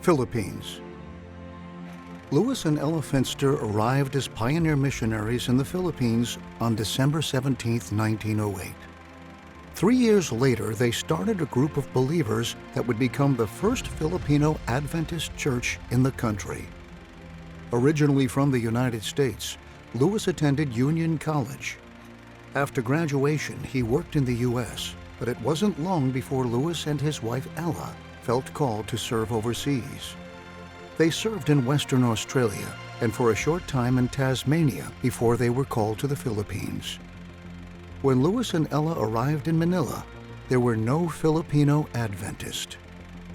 Philippines. Louis and Ella Finster arrived as pioneer missionaries in the Philippines on December 17, 1908. 3 years later, they started a group of believers that would become the first Filipino Adventist church in the country. Originally from the United States, Louis attended Union College. After graduation, he worked in the U.S., but it wasn't long before Louis and his wife Ella felt called to serve overseas. They served in Western Australia and for a short time in Tasmania before they were called to the Philippines. When Louis and Ella arrived in Manila, there were no Filipino Adventists.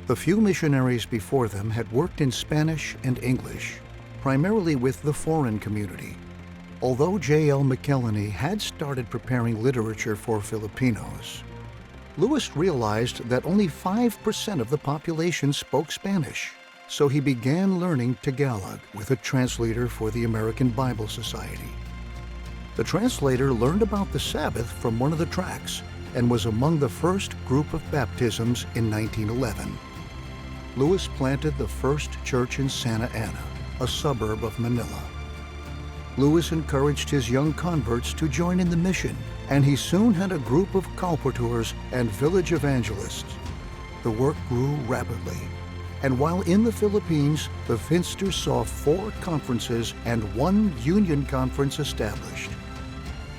The few missionaries before them had worked in Spanish and English, primarily with the foreign community. Although J.L. McKelney had started preparing literature for Filipinos, Louis realized that only 5% of the population spoke Spanish, so he began learning Tagalog with a translator for the American Bible Society. The translator learned about the Sabbath from one of the tracts and was among the first group of baptisms in 1911. Louis planted the first church in Santa Ana, a suburb of Manila. Louis encouraged his young converts to join in the mission, and he soon had a group of colporteurs and village evangelists. The work grew rapidly, and while in the Philippines, the Finsters saw 4 conferences and 1 union conference established.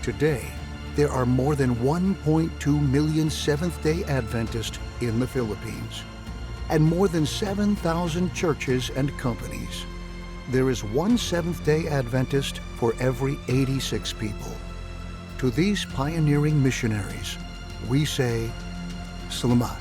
Today, there are more than 1.2 million Seventh-day Adventists in the Philippines, and more than 7,000 churches and companies. There is 1 Seventh-day Adventist for every 86 people. To these pioneering missionaries, we say, Salamat.